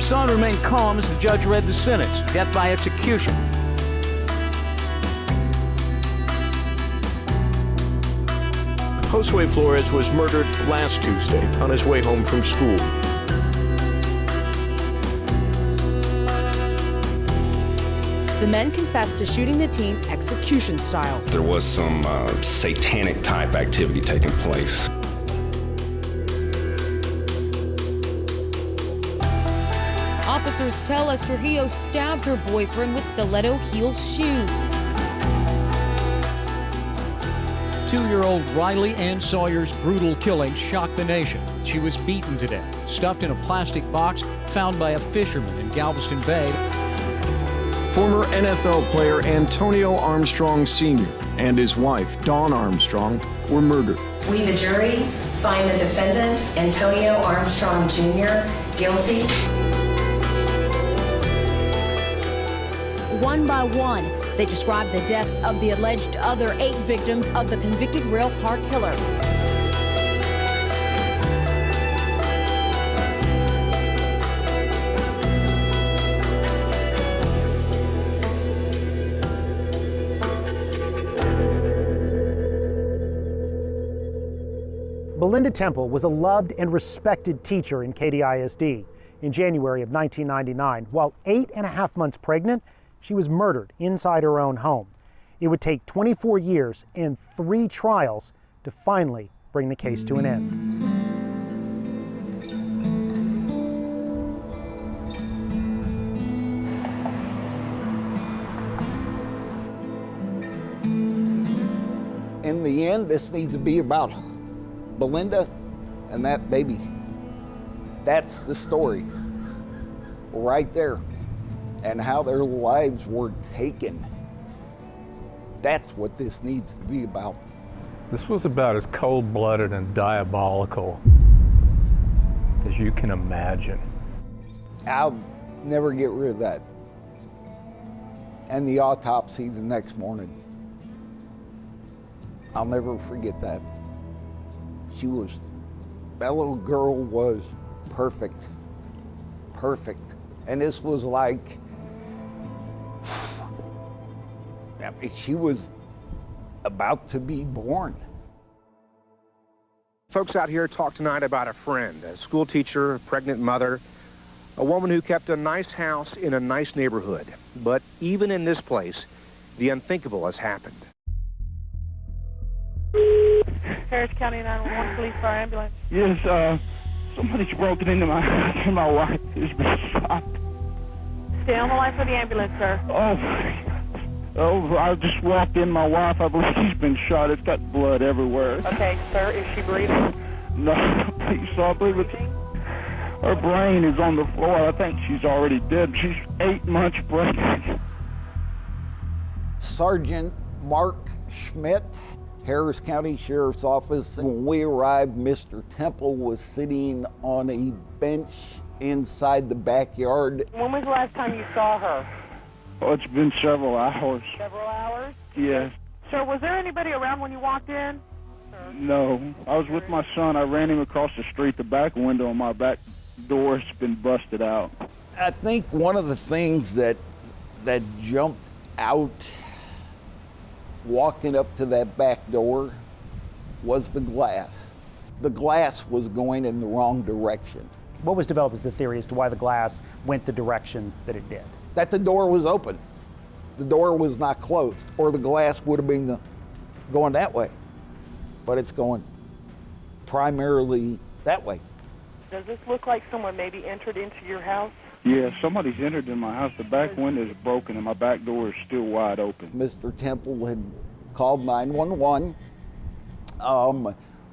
son remained calm as the judge read the sentence, death by execution. Josue Flores was murdered last Tuesday on his way home from school. The men confessed to shooting the teen execution style. There was some satanic type activity taking place. Officers tell us Trujillo stabbed her boyfriend with stiletto heel shoes. 2-year-old Riley Ann Sawyer's brutal killing shocked the nation. She was beaten to death, stuffed in a plastic box found by a fisherman in Galveston Bay. Former NFL player Antonio Armstrong Sr. and his wife, Dawn Armstrong, were murdered. We, the jury, find the defendant, Antonio Armstrong Jr., guilty. One by one, they described the deaths of the alleged other 8 victims of the convicted rail car killer. Belinda Temple was a loved and respected teacher in Katy ISD. In January of 1999, while 8.5 months pregnant, she was murdered inside her own home. It would take 24 years and 3 trials to finally bring the case to an end. In the end, this needs to be about Belinda and that baby. That's the story right there, and how their lives were taken. That's what this needs to be about. This was about as cold-blooded and diabolical as you can imagine. I'll never get rid of that. And the autopsy the next morning. I'll never forget that. That little girl was perfect, perfect. And this was like, I mean, she was about to be born. Folks out here talk tonight about a friend, a school teacher, a pregnant mother, a woman who kept a nice house in a nice neighborhood. But even in this place, the unthinkable has happened. Harris County 911 police fire ambulance. Yes, somebody's broken into my house and my wife has been shot. Stay on the line for the ambulance, sir. Oh, I just walked in. My wife, I believe she's been shot. It's got blood everywhere. Okay, sir, is she breathing? No, so I believe her brain is on the floor. I think she's already dead. She's 8 months pregnant. Sergeant Mark Schmidt, Harris County Sheriff's Office. When we arrived, Mr. Temple was sitting on a bench inside the backyard. When was the last time you saw her? Oh, it's been several hours. Several hours? Yes. Sir, was there anybody around when you walked in? No. I was with my son. I ran him across the street. The back window on my back door has been busted out. I think one of the things that jumped out walking up to that back door was the glass. The glass was going in the wrong direction. What was developed as the theory as to why the glass went the direction that it did? That the door was open. The door was not closed, or the glass would have been going that way. But it's going primarily that way. Does this look like someone maybe entered into your house? Yeah, somebody's entered in my house. The back window is broken and my back door is still wide open. Mr. Temple had called 911.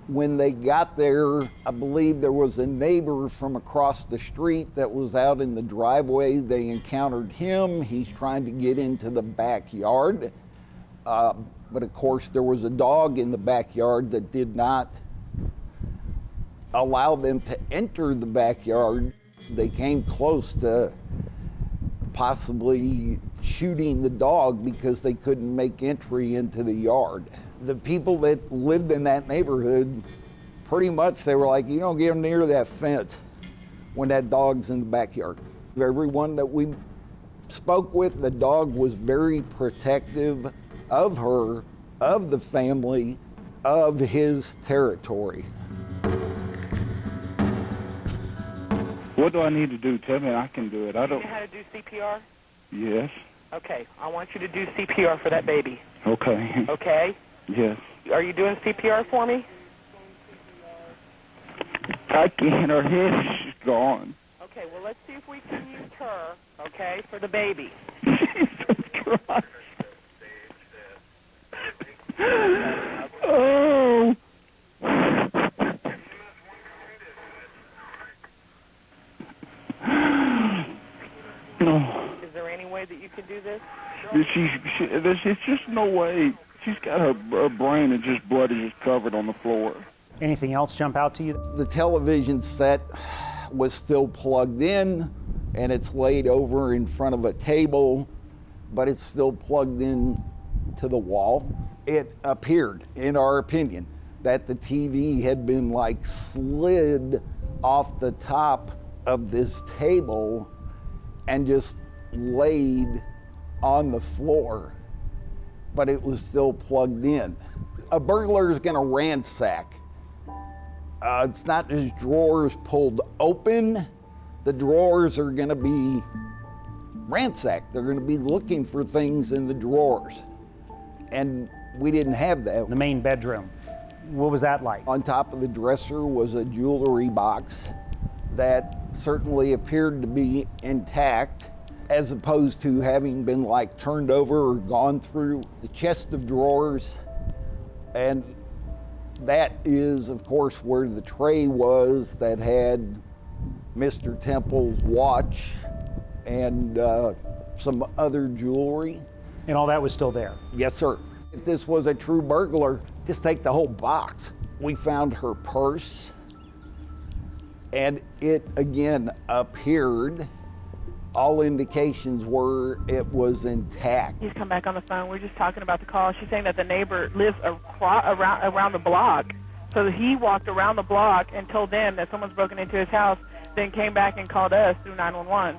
When they got there, I believe there was a neighbor from across the street that was out in the driveway. They encountered him. He's trying to get into the backyard. But of course, there was a dog in the backyard that did not allow them to enter the backyard. They came close to possibly shooting the dog because they couldn't make entry into the yard. The people that lived in that neighborhood, pretty much they were like, you don't get near that fence when that dog's in the backyard. Everyone that we spoke with, the dog was very protective of her, of the family, of his territory. What do I need to do? Tell me, I can do it. I don't. You know how to do CPR? Yes. Okay, I want you to do CPR for that baby. Okay. Okay? Yes. Are you doing CPR for me? I can't. Her head is just gone. Okay, well, let's see if we can use her, okay, for the baby. Jesus Christ. Oh. No. Is there any way that you can do this? There's just no way. She's got her brain and just blood is just covered on the floor. Anything else jump out to you? The television set was still plugged in, and it's laid over in front of a table, but it's still plugged in to the wall. It appeared, in our opinion, that the TV had been like slid off the top of this table and just laid on the floor, but it was still plugged in. A burglar is gonna ransack. It's not just drawers pulled open. The drawers are gonna be ransacked. They're gonna be looking for things in the drawers. And we didn't have that. The main bedroom, what was that like? On top of the dresser was a jewelry box that certainly appeared to be intact, as opposed to having been like turned over or gone through. The chest of drawers, and that is, of course, where the tray was that had Mr. Temple's watch and some other jewelry. And all that was still there? Yes, sir. If this was a true burglar, just take the whole box. We found her purse, and it again appeared. All indications were it was intact. He's come back on the phone. We're just talking about the call. She's saying that the neighbor lives around the block. So he walked around the block and told them that someone's broken into his house, then came back and called us through 911.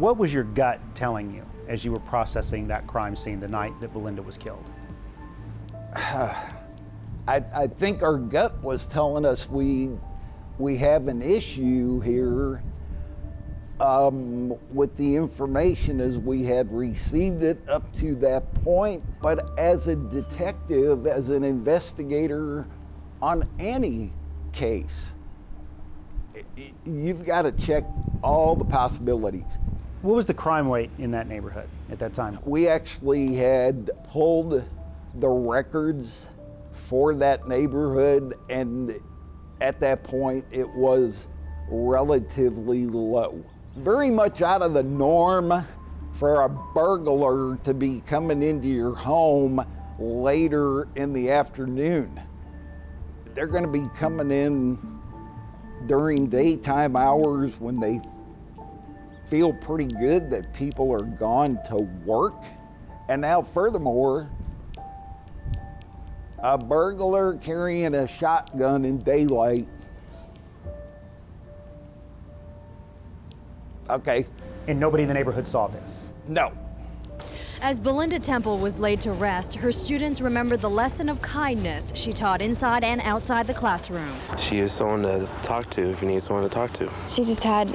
What was your gut telling you as you were processing that crime scene the night that Belinda was killed? I think our gut was telling us we have an issue here with the information as we had received it up to that point. But as a detective, as an investigator on any case, you've got to check all the possibilities. What was the crime rate in that neighborhood at that time? We actually had pulled the records for that neighborhood, and at that point it was relatively low. Very much out of the norm for a burglar to be coming into your home later in the afternoon. They're going to be coming in during daytime hours when they feel pretty good that people are gone to work. And now furthermore, a burglar carrying a shotgun in daylight. Okay. And nobody in the neighborhood saw this? No. As Belinda Temple was laid to rest, her students remembered the lesson of kindness she taught inside and outside the classroom. She is someone to talk to if you need someone to talk to. She just had,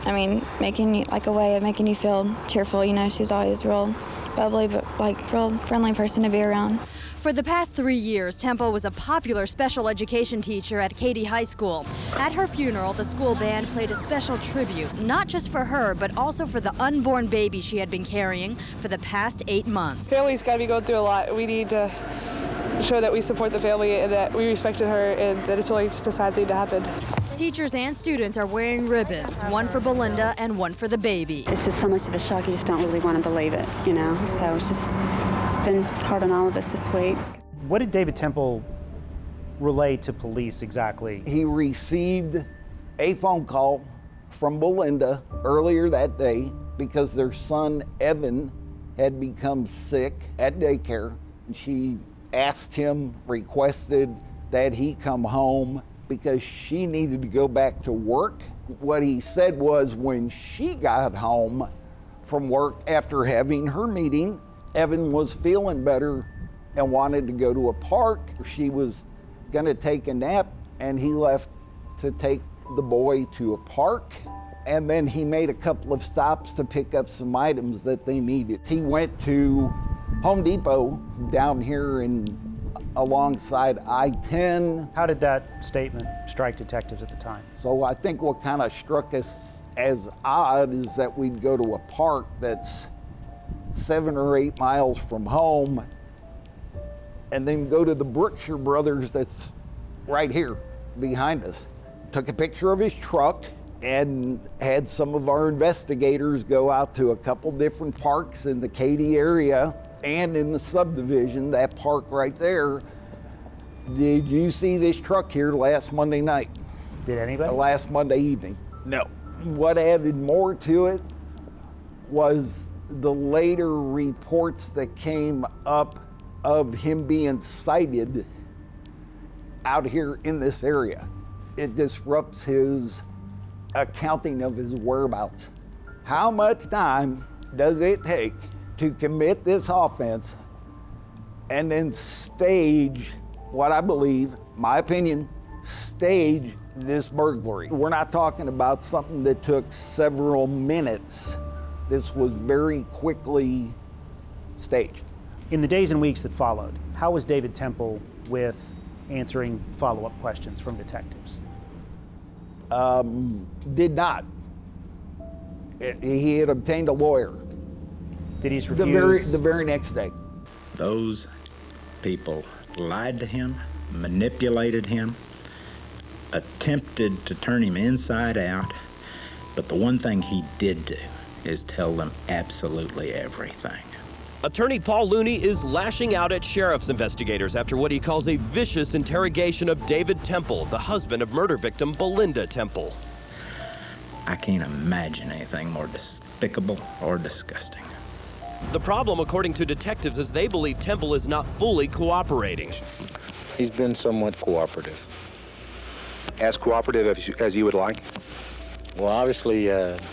making you, like a way of making you feel cheerful. You know, she was always real bubbly, but real friendly person to be around. For the past 3 years, Temple was a popular special education teacher at Katy High School. At her funeral, the school band played a special tribute, not just for her, but also for the unborn baby she had been carrying for the past 8 months. Family's got to be going through a lot. We need to show that we support the family and that we respected her and that it's only just a sad thing to happen. Teachers and students are wearing ribbons, one for Belinda and one for the baby. It's just so much of a shock, you just don't really want to believe it, you know, so it's just been hard on all of us this week. What did David Temple relay to police exactly? He received a phone call from Belinda earlier that day because their son Evan had become sick at daycare. She asked him, requested that he come home because she needed to go back to work. What he said was when she got home from work after having her meeting, Evan was feeling better and wanted to go to a park. She was gonna take a nap, and he left to take the boy to a park. And then he made a couple of stops to pick up some items that they needed. He went to Home Depot down here alongside I-10. How did that statement strike detectives at the time? So I think what kind of struck us as odd is that we'd go to a park that's 7 or 8 miles from home, and then go to the Brookshire Brothers that's right here behind us. Took a picture of his truck and had some of our investigators go out to a couple different parks in the Katy area and in the subdivision, that park right there. Did you see this truck here last Monday night? Did anybody? Last Monday evening? No. What added more to it was the later reports that came up of him being sighted out here in this area. It disrupts his accounting of his whereabouts. How much time does it take to commit this offense and then stage what I believe, my opinion, stage this burglary? We're not talking about something that took several minutes. This was very quickly staged. In the days and weeks that followed, how was David Temple with answering follow-up questions from detectives? Did not. He had obtained a lawyer. Did he refuse? The very next day. Those people lied to him, manipulated him, attempted to turn him inside out, but the one thing he did do is tell them absolutely everything. Attorney Paul Looney is lashing out at sheriff's investigators after what he calls a vicious interrogation of David Temple, the husband of murder victim Belinda Temple. I can't imagine anything more despicable or disgusting. The problem, according to detectives, is they believe Temple is not fully cooperating. He's been somewhat cooperative. As cooperative as you would like? Well, obviously,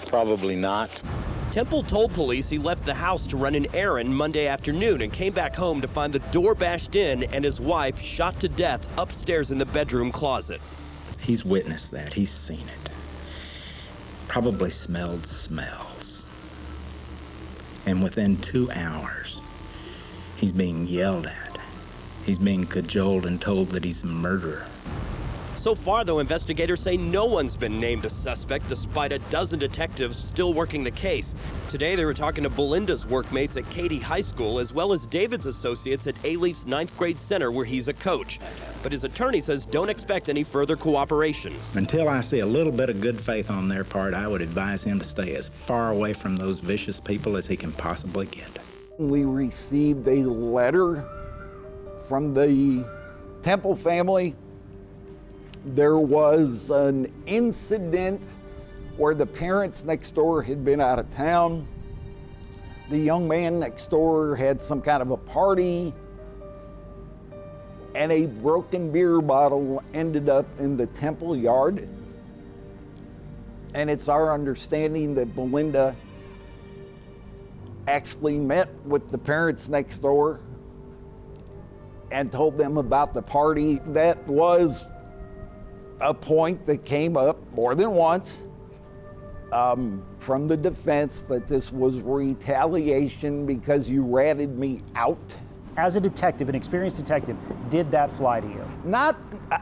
probably not. Temple told police he left the house to run an errand Monday afternoon and came back home to find the door bashed in and his wife shot to death upstairs in the bedroom closet. He's witnessed that. He's seen it. Probably smelled smells. And within 2 hours, he's being yelled at. He's being cajoled and told that he's a murderer. So far, though, investigators say no one's been named a suspect despite a dozen detectives still working the case. Today, they were talking to Belinda's workmates at Katy High School as well as David's associates at A-Leaf's 9th grade center where he's a coach. But his attorney says don't expect any further cooperation. Until I see a little bit of good faith on their part, I would advise him to stay as far away from those vicious people as he can possibly get. We received a letter from the Temple family. There was an incident where the parents next door had been out of town. The young man next door had some kind of a party, and a broken beer bottle ended up in the Temple yard. And it's our understanding that Belinda actually met with the parents next door and told them about the party. That was a point that came up more than once from the defense, that this was retaliation because you ratted me out. As a detective, an experienced detective, did that fly to you? Not,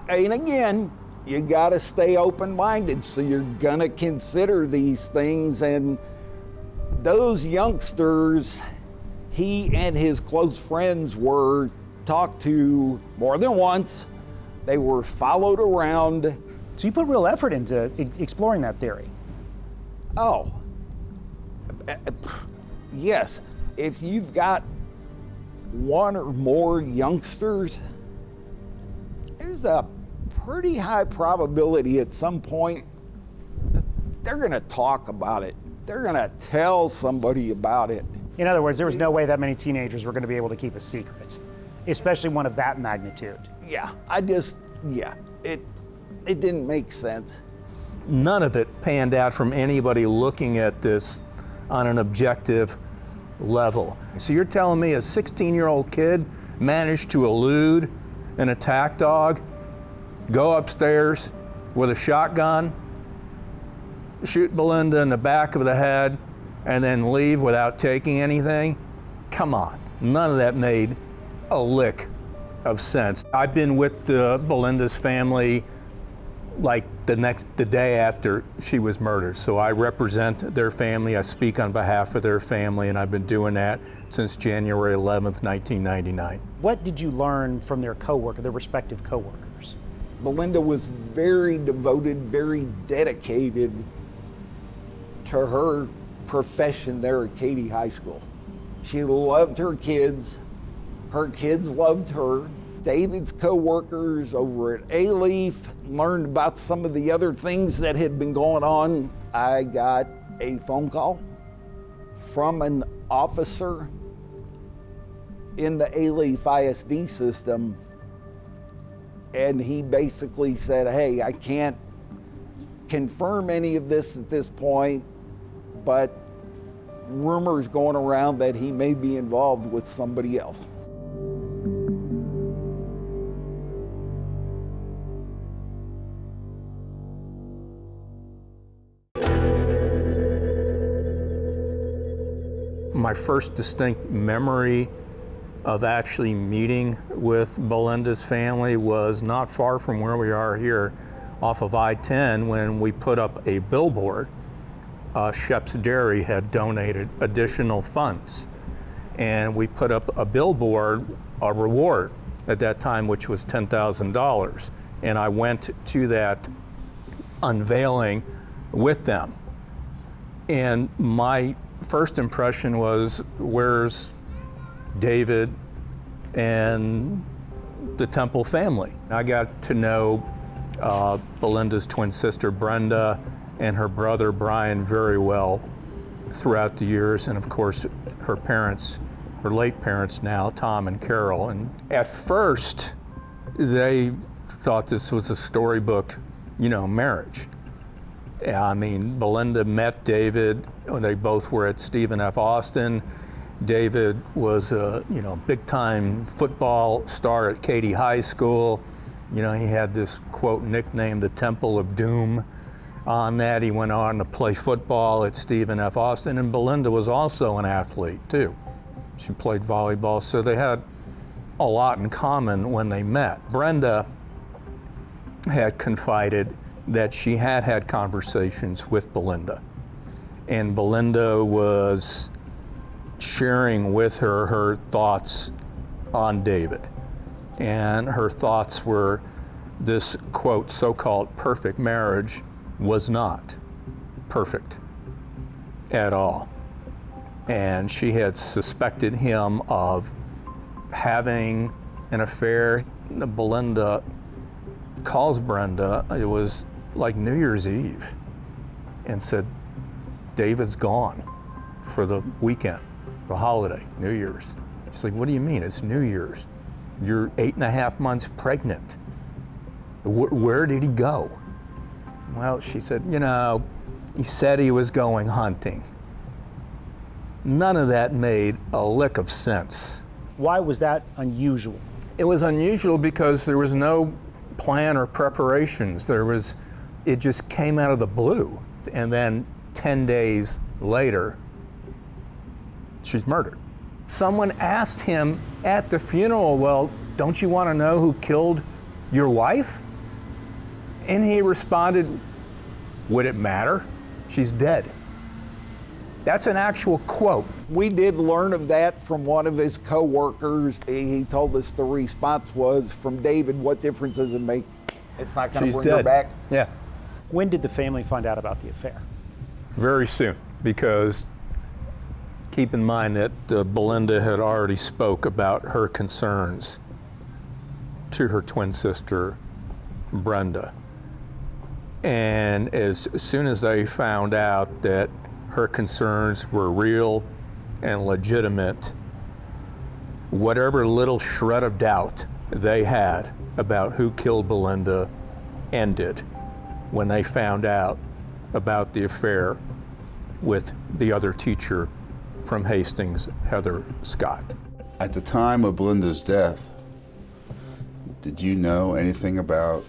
and again, you gotta stay open-minded, so you're gonna consider these things. And those youngsters, he and his close friends were talked to more than once. They were followed around. So you put real effort into exploring that theory? Oh, yes. If you've got one or more youngsters, there's a pretty high probability at some point they're gonna talk about it. They're gonna tell somebody about it. In other words, there was no way that many teenagers were gonna be able to keep a secret, especially one of that magnitude. Yeah, It didn't make sense. None of it panned out from anybody looking at this on an objective level. So you're telling me a 16-year-old kid managed to elude an attack dog, go upstairs with a shotgun, shoot Belinda in the back of the head, and then leave without taking anything? Come on, none of that made a lick of sense. I've been with Belinda's family like the day after she was murdered. So I represent their family, I speak on behalf of their family, and I've been doing that since January 11th, 1999. What did you learn from their respective coworkers? Belinda was very devoted, very dedicated to her profession there at Katy High School. She loved her kids loved her. David's co-workers over at A-Leaf learned about some of the other things that had been going on. I got a phone call from an officer in the A-Leaf ISD system, and he basically said, hey, I can't confirm any of this at this point, but rumors going around that he may be involved with somebody else. My first distinct memory of actually meeting with Belinda's family was not far from where we are here off of I-10 when we put up a billboard. Shep's Dairy had donated additional funds, and we put up a billboard, a reward at that time, which was $10,000. And I went to that unveiling with them. And my first impression was, where's David and the Temple family? I got to know Belinda's twin sister Brenda and her brother Brian very well throughout the years, and of course her parents, her late parents now, Tom and Carol. And at first they thought this was a storybook, marriage. I mean, Belinda met David when they both were at Stephen F. Austin. David was a big-time football star at Katy High School. He had this quote nickname, the Temple of Doom. On that, he went on to play football at Stephen F. Austin, and Belinda was also an athlete too. She played volleyball, so they had a lot in common when they met. Brenda had confided that she had had conversations with Belinda, and Belinda was sharing with her thoughts on David. And her thoughts were this, quote, so-called perfect marriage was not perfect at all. And she had suspected him of having an affair. Belinda calls Brenda, it was like New Year's Eve, and said, David's gone for the weekend, the holiday, New Year's. She's like, what do you mean? It's New Year's. You're 8.5 months pregnant. Where did he go? Well, she said, he said he was going hunting. None of that made a lick of sense. Why was that unusual? It was unusual because there was no plan or preparations. It just came out of the blue. And then 10 days later, she's murdered. Someone asked him at the funeral, well, don't you want to know who killed your wife? And he responded, would it matter? She's dead. That's an actual quote. We did learn of that from one of his co-workers. He told us the response was from David, what difference does it make? It's not going to bring her back. Yeah. When did the family find out about the affair? Very soon, because keep in mind that Belinda had already spoke about her concerns to her twin sister, Brenda. And as soon as they found out that her concerns were real and legitimate, whatever little shred of doubt they had about who killed Belinda ended when they found out about the affair with the other teacher from Hastings, Heather Scott. At the time of Belinda's death, did you know anything about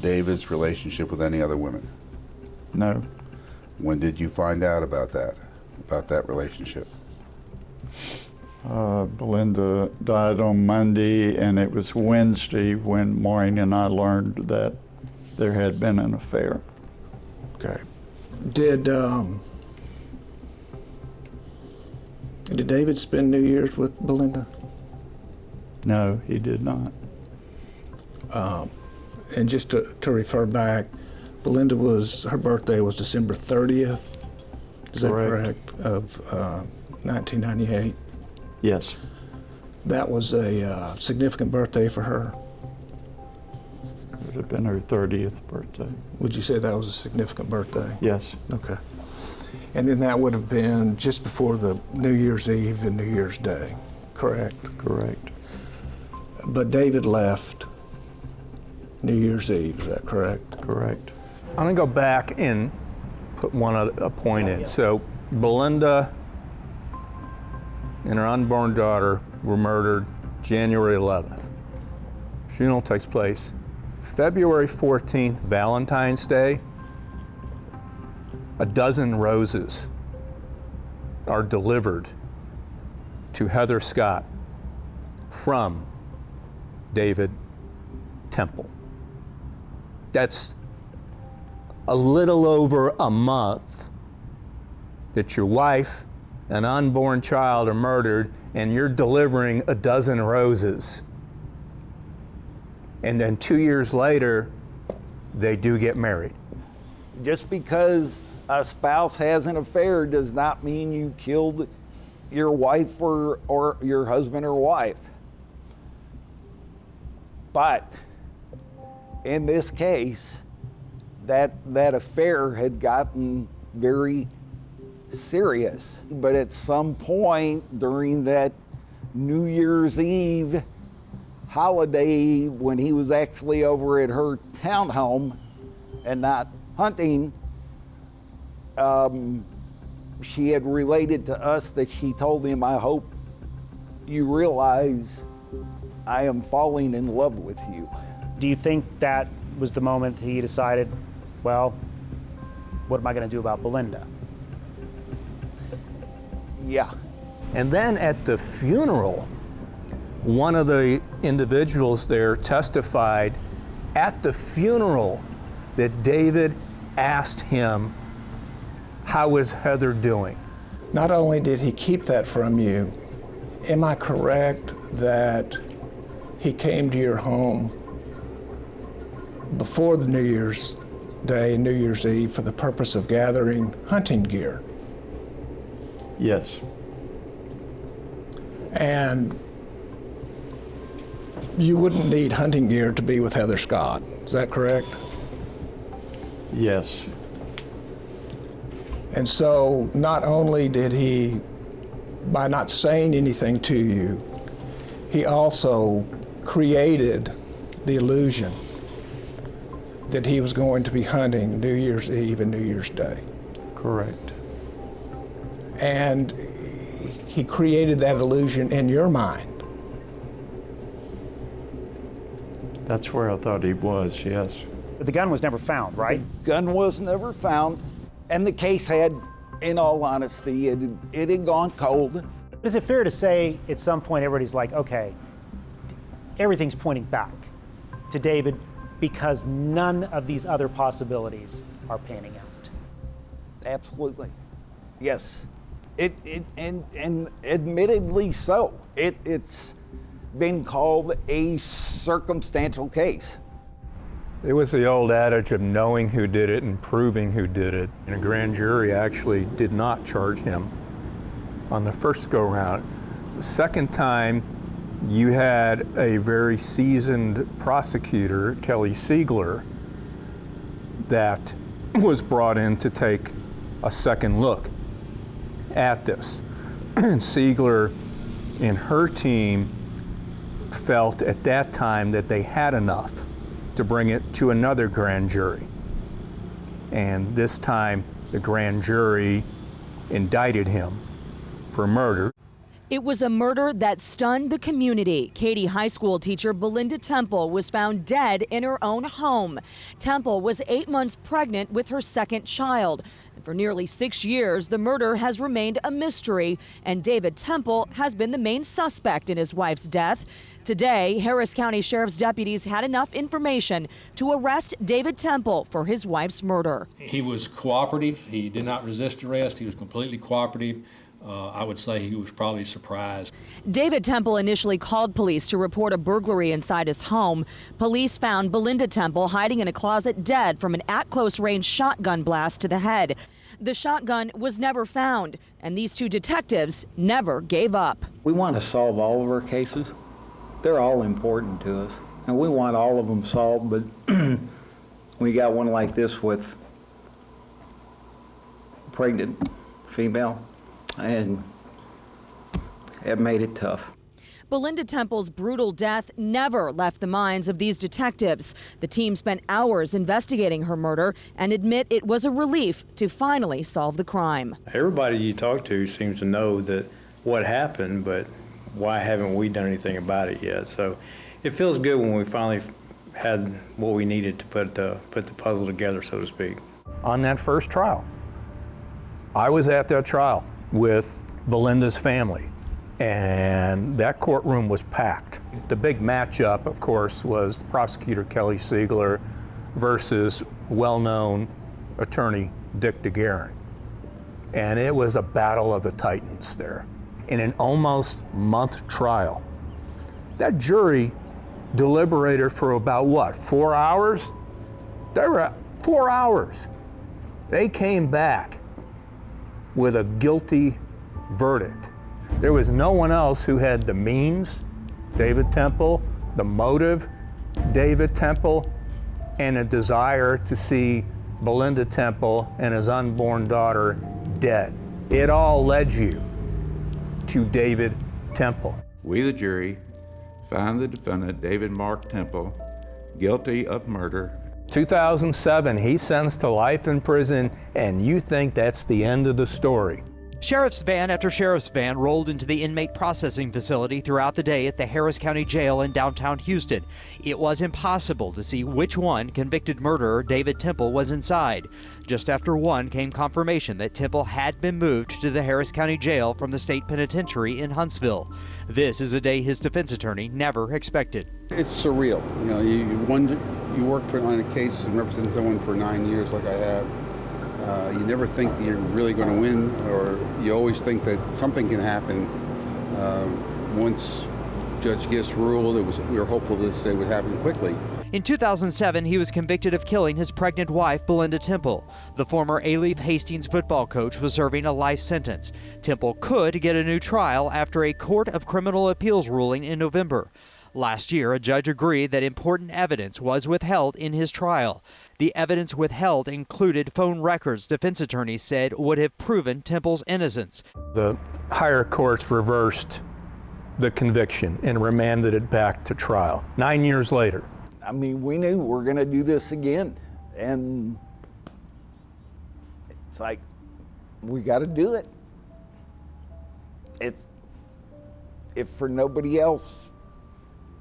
David's relationship with any other women? No. When did you find out about that relationship? Belinda died on Monday, and it was Wednesday when Maureen and I learned that there had been an affair. Okay. Did David spend New Year's with Belinda? No, he did not. And just to refer back, Belinda her birthday was December 30th, is that correct, of 1998? Yes. That was a significant birthday for her. It would have been her 30th birthday. Would you say that was a significant birthday? Yes. Okay. And then that would have been just before the New Year's Eve and New Year's Day, correct? Correct. But David left New Year's Eve, is that correct? Correct. I'm going to go back and put a point in. So Belinda and her unborn daughter were murdered January 11th. Funeral takes place February 14th, Valentine's Day. A dozen roses are delivered to Heather Scott from David Temple. That's a little over a month that your wife and unborn child are murdered, and you're delivering a dozen roses. And then 2 years later, they do get married. Just because a spouse has an affair does not mean you killed your wife or your husband or wife. But in this case, that affair had gotten very serious. But at some point during that New Year's Eve holiday, when he was actually over at her townhome and not hunting, she had related to us that she told him, "I hope you realize I am falling in love with you." Do you think that was the moment he decided, well, what am I going to do about Belinda? Yeah. And then at the funeral, one of the individuals there testified at the funeral that David asked him, "How is Heather doing?" Not only did he keep that from you, am I correct that he came to your home before the New Year's Day, New Year's Eve, for the purpose of gathering hunting gear? Yes. And you wouldn't need hunting gear to be with Heather Scott, is that correct? Yes. And so not only did he, by not saying anything to you, he also created the illusion that he was going to be hunting New Year's Eve and New Year's Day. Correct. And he created that illusion in your mind. That's where I thought he was, yes. But the gun was never found, right? The gun was never found, and the case had, in all honesty, it had gone cold. Is it fair to say at some point everybody's like, okay, everything's pointing back to David because none of these other possibilities are panning out? Absolutely. Yes. And admittedly so. It's been called a circumstantial case. It was the old adage of knowing who did it and proving who did it. And a grand jury actually did not charge him on the first go-round. The second time, you had a very seasoned prosecutor, Kelly Siegler, that was brought in to take a second look at this. And Siegler and her team felt at that time that they had enough to bring it to another grand jury. And this time, the grand jury indicted him for murder. It was a murder that stunned the community. Katy High School teacher Belinda Temple was found dead in her own home. Temple was 8 months pregnant with her second child. And for nearly 6 years, the murder has remained a mystery, and David Temple has been the main suspect in his wife's death. Today, Harris County Sheriff's deputies had enough information to arrest David Temple for his wife's murder. He was cooperative. He did not resist arrest. He was completely cooperative. I would say he was probably surprised. David Temple initially called police to report a burglary inside his home. Police found Belinda Temple hiding in a closet dead from an at-close range shotgun blast to the head. The shotgun was never found, and these two detectives never gave up. We want to solve all of our cases. They're all important to us, and we want all of them solved, but we got one like this with a pregnant female, and it made it tough. Belinda Temple's brutal death never left the minds of these detectives. The team spent hours investigating her murder and admit it was a relief to finally solve the crime. Everybody you talk to seems to know that what happened, but why haven't we done anything about it yet? So it feels good when we finally had what we needed to put the puzzle together, so to speak. On that first trial, I was at that trial with Belinda's family, and that courtroom was packed. The big matchup, of course, was prosecutor Kelly Siegler versus well-known attorney Dick DeGuerin. And it was a battle of the titans there. In an almost month trial, that jury deliberated for about what, 4 hours? They were 4 hours. They came back with a guilty verdict. There was no one else who had the means, David Temple, the motive, David Temple, and a desire to see Belinda Temple and his unborn daughter dead. It all led you to David Temple. We, the jury, find the defendant, David Mark Temple, guilty of murder. 2007, he's sentenced to life in prison, and you think that's the end of the story. Sheriff's van after sheriff's van rolled into the inmate processing facility throughout the day at the Harris County Jail in downtown Houston. It was impossible to see which one convicted murderer David Temple was inside. Just after 1 came confirmation that Temple had been moved to the Harris County Jail from the state penitentiary in Huntsville. This is a day his defense attorney never expected. It's surreal. You know, you work on a case and represent someone for 9 years like I have. You never think that you're really going to win, or you always think that something can happen. Once Judge Gist ruled, we were hopeful this would happen quickly. In 2007, he was convicted of killing his pregnant wife, Belinda Temple. The former A-Leaf Hastings football coach was serving a life sentence. Temple could get a new trial after a Court of Criminal Appeals ruling in November. Last year, a judge agreed that important evidence was withheld in his trial. The evidence withheld included phone records defense attorneys said would have proven Temple's innocence. The higher courts reversed the conviction and remanded it back to trial 9 years later. I mean, we knew we were going to do this again, and it's like, we got to do it. It's, if for nobody else,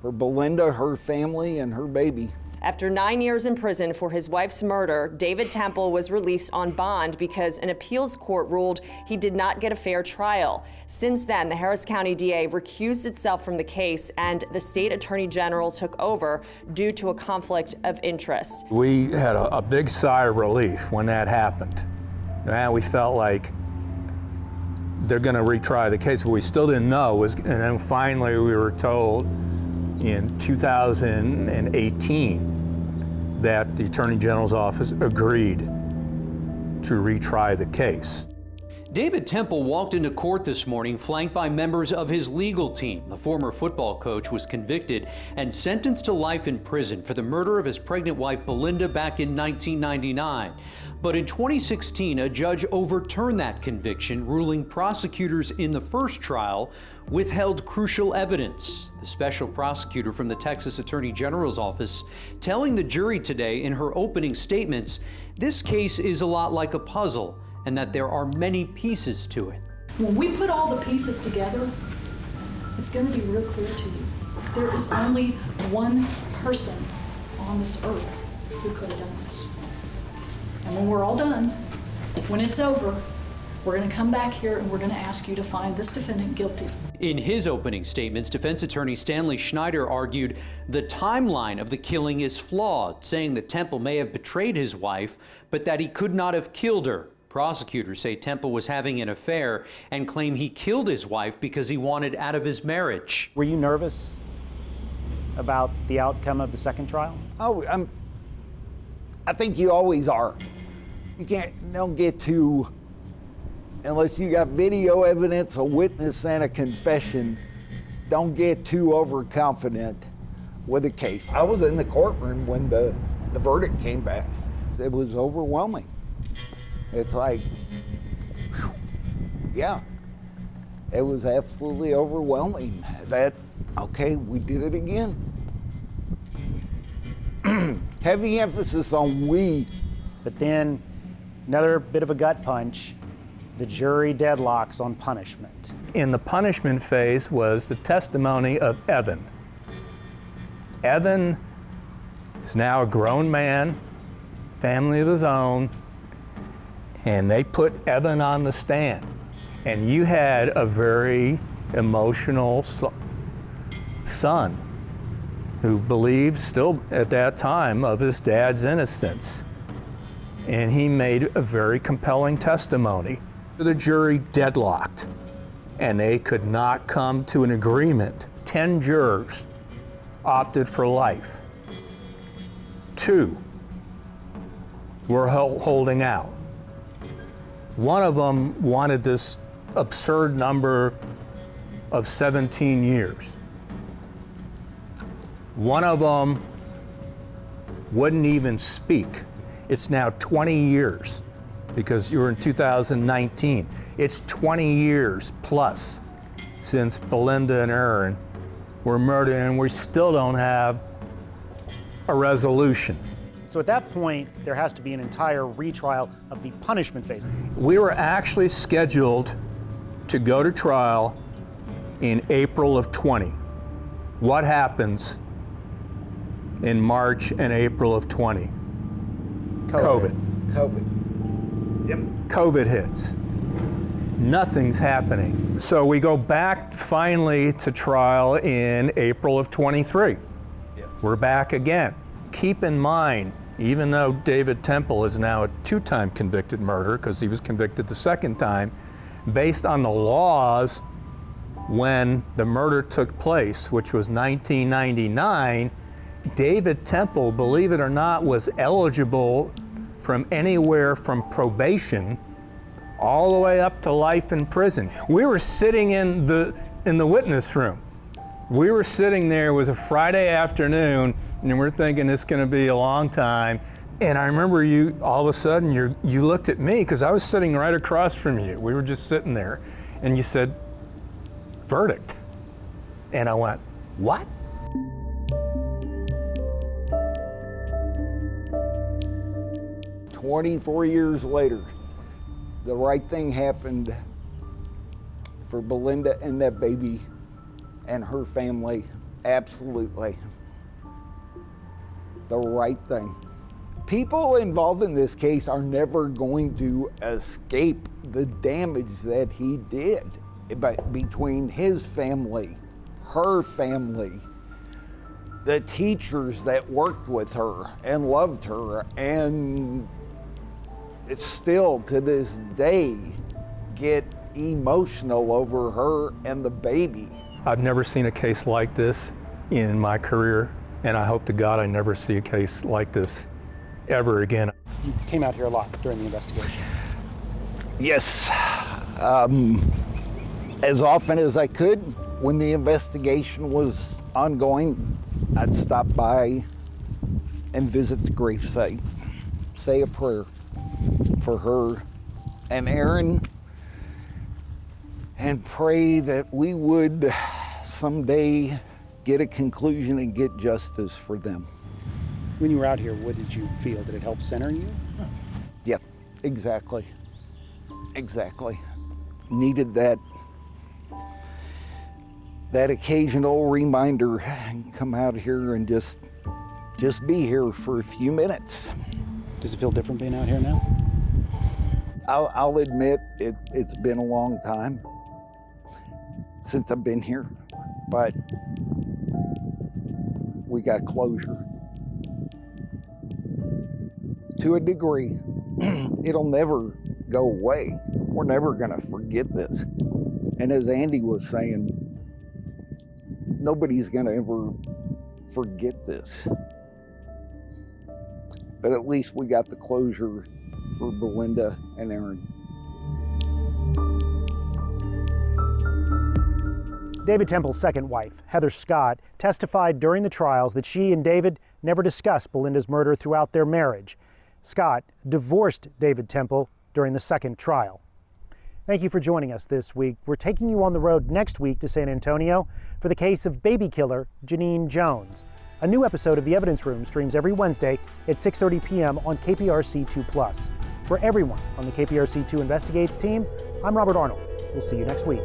for Belinda, her family, and her baby. After 9 years in prison for his wife's murder, David Temple was released on bond because an appeals court ruled he did not get a fair trial. Since then, the Harris County DA recused itself from the case, and the state attorney general took over due to a conflict of interest. We had a big sigh of relief when that happened. And we felt like they're going to retry the case. What we still didn't know was, and then finally we were told in 2018 that the Attorney General's office agreed to retry the case. David Temple walked into court this morning flanked by members of his legal team. The former football coach was convicted and sentenced to life in prison for the murder of his pregnant wife Belinda back in 1999. But in 2016, a judge overturned that conviction, ruling prosecutors in the first trial withheld crucial evidence. The special prosecutor from the Texas Attorney General's office telling the jury today in her opening statements, this case is a lot like a puzzle, and that there are many pieces to it. When we put all the pieces together, it's going to be real clear to you. There is only one person on this earth who could have done this. And when we're all done, when it's over, we're going to come back here and we're going to ask you to find this defendant guilty. In his opening statements, defense attorney Stanley Schneider argued the timeline of the killing is flawed, saying that Temple may have betrayed his wife, but that he could not have killed her. Prosecutors say Temple was having an affair and claim he killed his wife because he wanted out of his marriage. Were you nervous about the outcome of the second trial? Oh, I think you always are. You don't get to, unless you got video evidence, a witness, and a confession, don't get too overconfident with a case. I was in the courtroom when the verdict came back. It was overwhelming. It's like, whew, yeah, it was absolutely overwhelming that, okay, we did it again. Heavy emphasis on we. But then another bit of a gut punch, the jury deadlocks on punishment. In the punishment phase was the testimony of Evan. Evan is now a grown man, family of his own, and they put Evan on the stand. And you had a very emotional son who believed still at that time of his dad's innocence. And he made a very compelling testimony. The jury deadlocked, and they could not come to an agreement. 10 jurors opted for life. 2 were holding out. One of them wanted this absurd number of 17 years. One of them wouldn't even speak. It's now 20 years because you were in 2019. It's 20 years plus since Belinda and Aaron were murdered, and we still don't have a resolution. So at that point, there has to be an entire retrial of the punishment phase. We were actually scheduled to go to trial in April of 20. What happens in March and April of 20? COVID. Yep. COVID hits. Nothing's happening. So we go back finally to trial in April of 23. Yep. We're back again. Keep in mind, even though David Temple is now a 2-time convicted murderer because he was convicted the second time, based on the laws when the murder took place, which was 1999, David Temple, believe it or not, was eligible from anywhere from probation all the way up to life in prison. We were sitting in the witness room. We were sitting there, it was a Friday afternoon, and we're thinking it's gonna be a long time. And I remember you, all of a sudden, you looked at me, because I was sitting right across from you. We were just sitting there, and you said, verdict. And I went, what? "24 years later, the right thing happened for Belinda and that baby and her family, absolutely. The right thing. People involved in this case are never going to escape the damage that he did between his family, her family, the teachers that worked with her and loved her, and it's still to this day get emotional over her and the baby. I've never seen a case like this in my career, and I hope to God I never see a case like this ever again. You came out here a lot during the investigation. Yes. as often as I could. When the investigation was ongoing, I'd stop by and visit the gravesite, say a prayer for her and Aaron, and pray that we would someday get a conclusion and get justice for them. When you were out here, what did you feel? Did it help center you? Yep, exactly. Exactly. Needed that occasional reminder, come out here and just be here for a few minutes. Does it feel different being out here now? I'll admit it's been a long time since I've been here, but we got closure. To a degree, it'll never go away. We're never gonna forget this. And as Andy was saying, nobody's gonna ever forget this. But at least we got the closure for Belinda and Aaron. David Temple's second wife, Heather Scott, testified during the trials that she and David never discussed Belinda's murder throughout their marriage. Scott divorced David Temple during the second trial. Thank you for joining us this week. We're taking you on the road next week to San Antonio for the case of baby killer Janine Jones. A new episode of The Evidence Room streams every Wednesday at 6:30 p.m. on KPRC2+. For everyone on the KPRC2 Investigates team, I'm Robert Arnold. We'll see you next week.